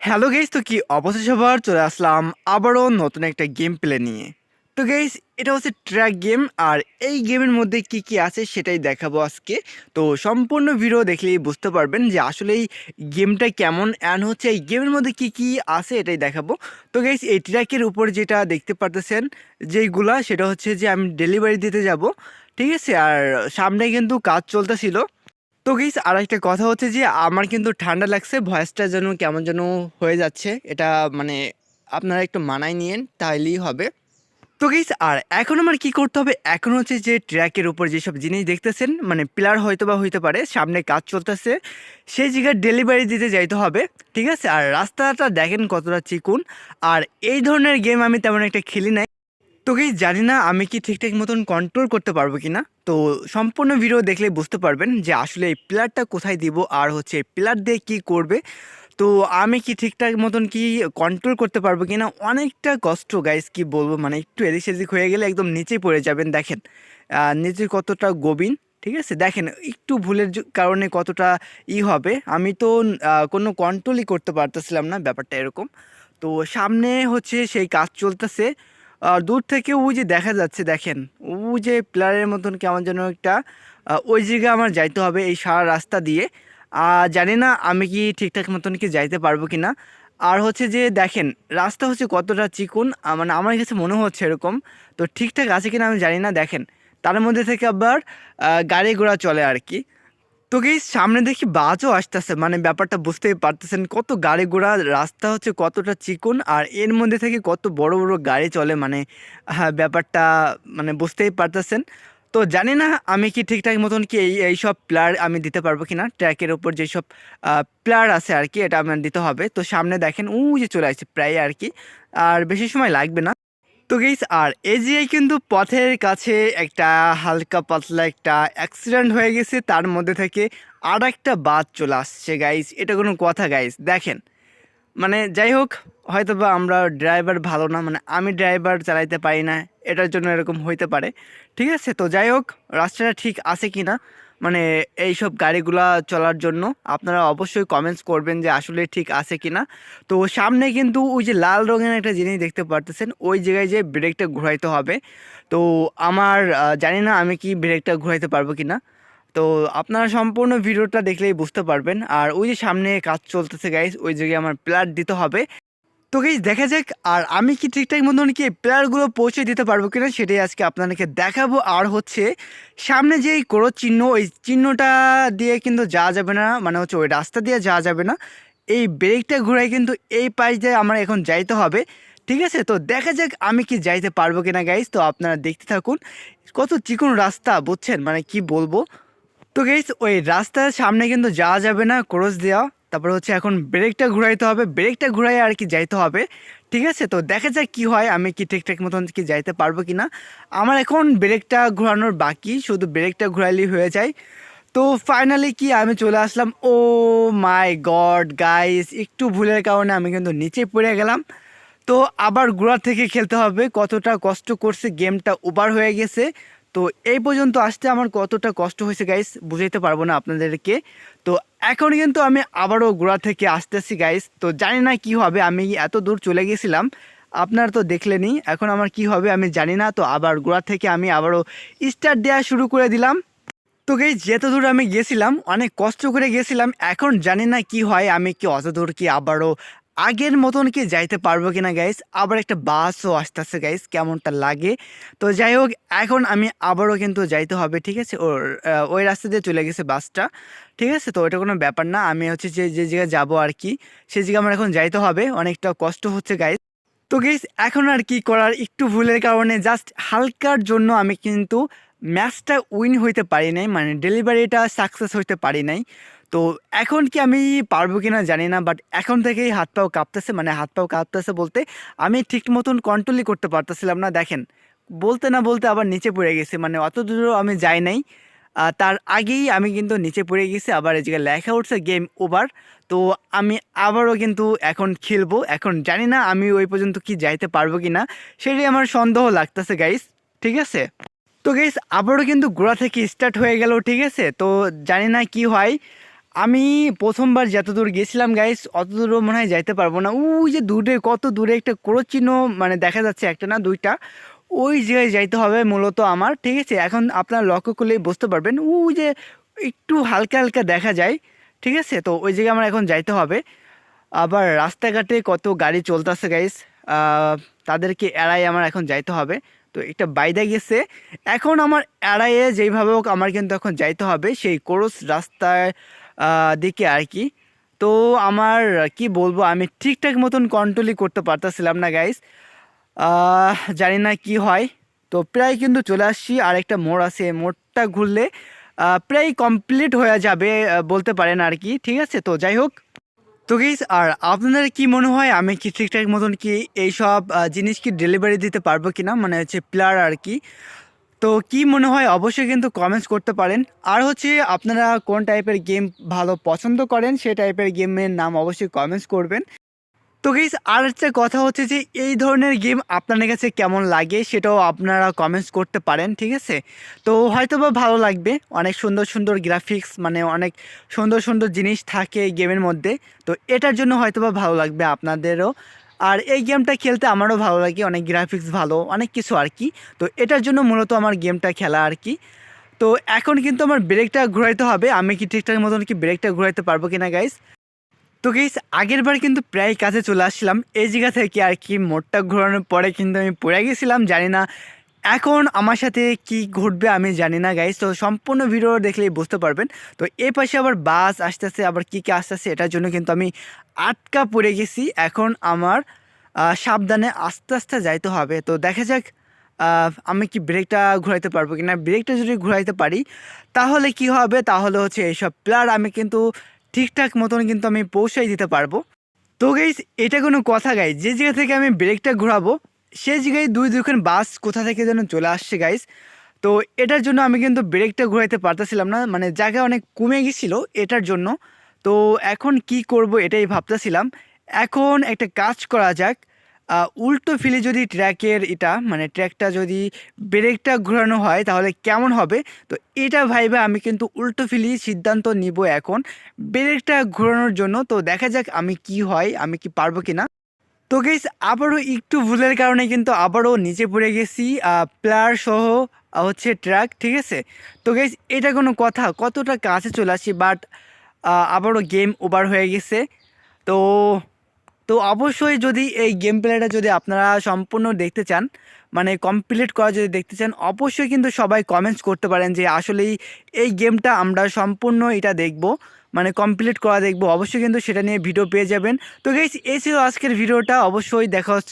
Hello guys, তো কি অবস্থা সবার? চলে আসলাম আবারও নতুন একটা গেম প্লে নিয়ে। তো গাইস, এটা হচ্ছে ট্র্যাক গেম। আর এই গেমের মধ্যে কি কি আছে সেটাই দেখাবো আজকে। তো সম্পূর্ণ ভিডিও দেখলেই বুঝতে পারবেন যে আসলে এই গেমটা কেমন অ্যান্ড হচ্ছে এই গেমের মধ্যে কি কি আছে এটাই দেখাবো। তো গাইস, এই ট্র্যাকের উপর যেটা দেখতে পারতেছেন যেইগুলা, সেটা হচ্ছে যে আমি ডেলিভারি দিতে যাব, ঠিক আছে। আর সামনে কিন্তু কাজ চলতেছিল। তো গাইস, আর একটা কথা হচ্ছে যে আমার কিন্তু ঠান্ডা লাগছে, ভয়েসটা যেন কেমন যেন হয়ে যাচ্ছে। এটা মানে আপনারা একটু মানায় নিয়েন, তাইলেই হবে। তো গাইস, আর এখন আমার কি করতে হবে? এখন হচ্ছে যে ট্র্যাকের উপর যেসব জিনিস দেখতেছেন, মানে পিলার হয়তো বা হইতে পারে, সামনে কাজ চলতেছে, সেই জায়গায় ডেলিভারি দিতে যাইতে হবে, ঠিক আছে। আর রাস্তাটা দেখেন কতটা চিকুন। আর এই ধরনের গেম আমি তেমন একটা খেলি নাই। তো গাইস, জানি না আমি কি ঠিকঠাক মতন কন্ট্রোল করতে পারবো কিনা। তো সম্পূর্ণ ভিডিও দেখলে বুঝতে পারবেন যে আসলে এই প্লেয়ারটা কোথায় দিব আর হচ্ছে এই প্লেয়ার দিয়ে কী করবে। তো আমি কি ঠিকঠাক মতন কি কন্ট্রোল করতে পারবো কিনা। অনেকটা কষ্ট গাইস, কি বলবো, মানে একটু এদিক সেদিক হয়ে গেলে একদম নিচে পড়ে যাবেন। দেখেন নিচে কতটা গভীর, ঠিক আছে। দেখেন একটু ভুলের কারণে কতটা হবে। আমি তো কোনো কন্ট্রোলই করতে পারতেছিলাম না, ব্যাপারটা এরকম। তো সামনে হচ্ছে সেই কাজ চলতেছে। দূর থেকে ওই যে দেখা যাচ্ছে, দেখেন ওই যে প্লেয়ারের মতন কেমন যেন একটা ওই জায়গায় আমার যাইতে হবে এই সারা রাস্তা দিয়ে। জানি না আমি কি ঠিকঠাক মতন কি যাইতে পারবো কি না। আর হচ্ছে যে দেখেন রাস্তা হচ্ছে কতটা চিকুন, মানে আমার কাছে মনে হচ্ছে এরকম। তো ঠিকঠাক আছে কিনা আমি জানি না। দেখেন তার মধ্যে থেকে আবার গাড়ি ঘোড়া চলে আর কি। তো কি সামনে দেখি বাসও আসতেছে, মানে ব্যাপারটা বুঝতেই পারতেছেন কত গাড়ি ঘোড়া, রাস্তা হচ্ছে কতটা চিকন, আর এর মধ্যে থেকে কত বড় বড় গাড়ি চলে, মানে হ্যাঁ ব্যাপারটা মানে বুঝতেই পারতেছেন। তো জানি না আমি কি ঠিকঠাক মতন কি এইসব প্লেয়ার আমি দিতে পারবো কিনা। ট্র্যাকের ওপর যেসব প্লেয়ার আছে আর কি, এটা আমার দিতে হবে। তো সামনে দেখেন ও যে চলে আসছে প্রায় আর কি, আর বেশি সময় লাগবে না। তো গাইস, আর এজিআই কিন্তু পথের কাছে একটা হালকা পাতলা একটা অ্যাক্সিডেন্ট হয়ে গেছে, তার মধ্যে থেকে আর একটা বাস চলে আসছে গাইস। এটা কোনো কথা গাইস? দেখেন মানে যাই হোক, হয়তো বা আমরা ড্রাইভার ভালো না, মানে আমি ড্রাইভার চালাইতে পারি না, এটার জন্য এরকম হইতে পারে, ঠিক আছে। তো যাই হোক, রাস্তাটা ঠিক আছে কি না, মানে এইসব গাড়িগুলা চলার জন্য আপনারা অবশ্যই কমেন্টস করবেন যে আসলে ঠিক আছে কি না। তো সামনে কিন্তু ওই যে লাল রঙের একটা জিনিস দেখতে পারতেছেন, ওই জায়গায় যে ব্রেকটা ঘুরাইতে হবে। তো আমার জানি না আমি কি ব্রেকটা ঘুরাইতে পারবো কি না। তো আপনারা সম্পূর্ণ ভিডিওটা দেখলেই বুঝতে পারবেন। আর ওই যে সামনে কাজ চলতেছে গাইস, ওই জায়গায় আমার প্লেয়ার দিতে হবে। তো গাইস দেখা যাক, আর আমি কি ঠিকঠাক মতন কি প্লেয়ারগুলো পৌঁছে দিতে পারবো কিনা সেটাই আজকে আপনাদেরকে দেখাবো। আর হচ্ছে সামনে যে এই ক্রস চিহ্ন, ওই চিহ্নটা দিয়ে কিন্তু যাওয়া যাবে না, মানে হচ্ছে ওই রাস্তা দিয়ে যাওয়া যাবে না। এই ব্রেকটা ঘুরাই কিন্তু এই পাশ দিয়ে আমার এখন যাইতে হবে, ঠিক আছে। তো দেখা যাক আমি কি যাইতে পারবো কিনা গাইস। তো আপনারা দেখতে থাকুন, কত চিকন রাস্তা বুঝছেন, মানে কি বলবো। তো গাইস, ওই রাস্তার সামনে কিন্তু যাওয়া যাবে না, ক্রস দেওয়া। তারপর হচ্ছে এখন ব্রেকটা ঘুরাইতে হবে, ব্রেকটা ঘুরাই আর কি যাইতে হবে, ঠিক আছে। তো দেখা যাক কি হয়, আমি কি ঠিকঠাক মতন কি যাইতে পারবো কি না। আমার এখন ব্রেকটা ঘোরানোর বাকি, শুধু ব্রেকটা ঘোরাইলেই হয়ে যায়। তো ফাইনালি কি আমি চলে আসলাম। ও মাই গড গাইস, একটু ভুলের কারণে আমি কিন্তু নিচে পড়ে গেলাম। তো আবার গোড়া থেকে খেলতে হবে, কতটা কষ্ট করছে, গেমটা ওভার হয়ে গেছে। তো এই পর্যন্ত আসতে আমার কতটা কষ্ট হয়েছে গাইস বুঝাইতে পারবো না আপনাদেরকে। তো এখন কিন্তু আমি আবারও গোড়া থেকে আসতেছি গাইস। তো জানি না কি হবে, আমি এত দূর চলে গেছিলাম, আপনারা তো দেখলেনই, এখন আমার কি হবে আমি জানি না। তো আবার গোড়া থেকে আমি আবারও স্টার্ট দেওয়া শুরু করে দিলাম। তো গাইস, যেত দূর আমি গেছিলাম অনেক কষ্ট করে গেছিলাম, এখন জানি না কি হয়, আমি কি অত দূর কি আবারও আগের মতন কি যাইতে পারবো কিনা গাইস। আবার একটা বাসও আসতেছে গাইস, কেমনটা লাগে। তো যাই হোক, এখন আমি আবারও কিন্তু যাইতে হবে, ঠিক আছে। ওই রাস্তা দিয়ে চলে গেছে বাসটা, ঠিক আছে। তো ওটা কোনো ব্যাপার না, আমি হচ্ছে যে যে জায়গায় যাবো আর কি, সেই জায়গায় আমার এখন যাইতে হবে। অনেকটা কষ্ট হচ্ছে গাইস। তো গাইস, এখন আর কি করার, একটু ভুলের কারণে জাস্ট হালকার জন্য আমি কিন্তু ম্যাচটা উইন হইতে পারি নাই, মানে ডেলিভারিটা সাকসেস হইতে পারি নাই। তো এখন কি আমি পারবো কিনা জানি না, বাট এখন থেকেই হাত পাও কাঁপতেছে, মানে হাত পাও কাঁপতেছে বলতে আমি ঠিক মতন কন্ট্রোলই করতে পারতেছিলাম না। দেখেন বলতে না বলতে আবার নিচে পড়ে গেছি, মানে অত দূরও আমি যাই নাই। তার আগেই আমি কিন্তু নিচে পড়ে গেছি, আবার এই জায়গায় লেখা উঠছে গেম ওভার। তো আমি আবারও কিন্তু এখন খেলবো, এখন জানি না আমি ওই পর্যন্ত কি যাইতে পারবো কি না, সেটাই আমার সন্দেহ লাগতেছে গাইস, ঠিক আছে। তো গাইস, আবারও কিন্তু গোড়া থেকে স্টার্ট হয়ে গেল, ঠিক আছে। তো জানি না কি হয়, আমি প্রথমবার যতদূর গেছিলাম গাইস অতদূরও মনে হয় যাইতে পারবো না। ওই যে দূরে, কত দূরে একটা ক্রোশ চিহ্ন মানে দেখা যাচ্ছে, একটা না দুইটা, ওই জায়গায় যাইতে হবে মূলত আমার, ঠিক আছে? এখন আপনারা লক্ষ্য করলেই বুঝতে পারবেন, ওই যে একটু হালকা হালকা দেখা যায়, ঠিক আছে? তো ওই জায়গায় আমার এখন যাইতে হবে। আবার রাস্তাঘাটে কত গাড়ি চলতেছে গাইস, তাদেরকে এড়াই আমার এখন যাইতে হবে। তো একটা বাইদা গেছে, এখন আমার এড়াইয়ে যেইভাবে হোক আমার কিন্তু এখন যাইতে হবে সেই ক্রস রাস্তায় দিকে আর কি। তো আমার কি বলবো, আমি ঠিকঠাক মতন কন্ট্রোলই করতে পারতেছিলাম না গাইস, জানি না কি হয়। তো প্রায় কিন্তু চলে আসছি, আর একটা মোড় আছে, মোড়টা ঘুরলে প্রায় কমপ্লিট হয়ে যাবে বলতে পারেন আর কি, ঠিক আছে? তো যাই হোক, তো গাইস আর আপনাদের কি মনে হয় আমি কি ঠিকঠাক মতন কি এইসব জিনিস কি ডেলিভারি দিতে পারবো কিনা, মানে হচ্ছে প্লেয়ার আর কি? তো কি মনে হয় অবশ্যই কিন্তু কমেন্টস করতে পারেন। আর হচ্ছে আপনারা কোন টাইপের গেম ভালো পছন্দ করেন সেই টাইপের গেমের নাম অবশ্যই কমেন্টস করবেন। তো গাইস আর একটা কথা হচ্ছে যে এই ধরনের গেম আপনাদের কাছে কেমন লাগে সেটাও আপনারা কমেন্টস করতে পারেন, ঠিক আছে? তো হয়তো বা ভালো লাগবে, অনেক সুন্দর সুন্দর গ্রাফিক্স, মানে অনেক সুন্দর সুন্দর জিনিস থাকে এই গেমের মধ্যে। তো এটার জন্য হয়তো বা ভালো লাগবে আপনাদেরও। আর এই গেমটা খেলতে আমারও ভালো লাগে, অনেক গ্রাফিক্স ভালো, অনেক কিছু আর কি। তো এটার জন্য মূলত আমার গেমটা খেলা আর কি। তো এখন কিন্তু আমার ব্রেকটা ঘুরাইতে হবে, আমি কি ঠিকঠাক মতন কি ব্রেকটা ঘুরাইতে পারবো কিনা গাইস? তো গাইস আগের বার কিন্তু প্রায় কাছে চলে আসছিলাম এই জায়গা থেকে আর কি, মোড়টা ঘোরানোর পরে কিন্তু আমি পড়ে গেছিলাম, জানি না এখন আমার সাথে কি ঘটবে আমি জানি না গাইস। তো সম্পূর্ণ ভিডিও দেখলেই বুঝতে পারবেন। তো এই পাশে আবার বাস আসতেছে, আবার কি কি আসতেছে, এটার জন্য কিন্তু আমি আটকা পড়ে গেছি। এখন আমার সাবধানে আস্তে আস্তে যাইতে হবে। তো দেখা যাক আমি কি ব্রেকটা ঘোরাইতে পারবো কিনা। ব্রেকটা যদি ঘোরাইতে পারি তাহলে কি হবে, তাহলে হচ্ছে এইসব প্লেয়ার আমি কিন্তু ঠিকঠাক মতন কিন্তু আমি পৌঁছাই দিতে পারবো। তো গাইস এটা কোনো কথা গাইস, যে জায়গা থেকে আমি ব্রেকটা ঘোরাবো সেই জায়গায় দুই দুইখান বাস কোথা থেকে যেন চলে আসছে গাইস। তো এটার জন্য আমি কিন্তু ব্রেকটা ঘোরাইতে পারতেছিলাম না, মানে জায়গা অনেক কমে গেছিলো এটার জন্য। তো এখন কি করব এটাই ভাবতেছিলাম। এখন একটা কাজ করা যাক, উল্টো ফিলে যদি ট্র্যাকের এটা মানে ট্র্যাকটা যদি ব্রেকটা ঘোরানো হয় তাহলে কেমন হবে। তো এটা ভাইবে আমি কিন্তু উল্টো ফিলি সিদ্ধান্ত নিব এখন ব্রেকটা ঘোরানোর জন্য। তো দেখা যাক আমি কি হয়, আমি কি পারবো কিনা। তো গাইস আবারও একটু ভুলের কারণে কিন্তু আবারও নিচে পড়ে গেছি, প্লেয়ার সহ হচ্ছে ট্র্যাক, ঠিক আছে? তো গাইস এটা কোনো কথা, কতটা কাছে চলে আসি, বাট আবারও গেম ওভার হয়ে গেছে। তো তো অবশ্যই যদি এই গেম প্লেটা যদি আপনারা সম্পূর্ণ দেখতে চান, মানে কমপ্লিট করা যদি দেখতে চান, অবশ্যই কিন্তু সবাই কমেন্টস করতে পারেন যে আসলেই এই গেমটা আমরা সম্পূর্ণ এটা দেখব, মানে কমপ্লিট করা দেখব। অবশ্যই কিন্তু সেটা নিয়ে ভিডিও পেয়ে যাবেন। তো গাইস এই ছিল আজকের ভিডিওটা, অবশ্যই দেখা হচ্ছে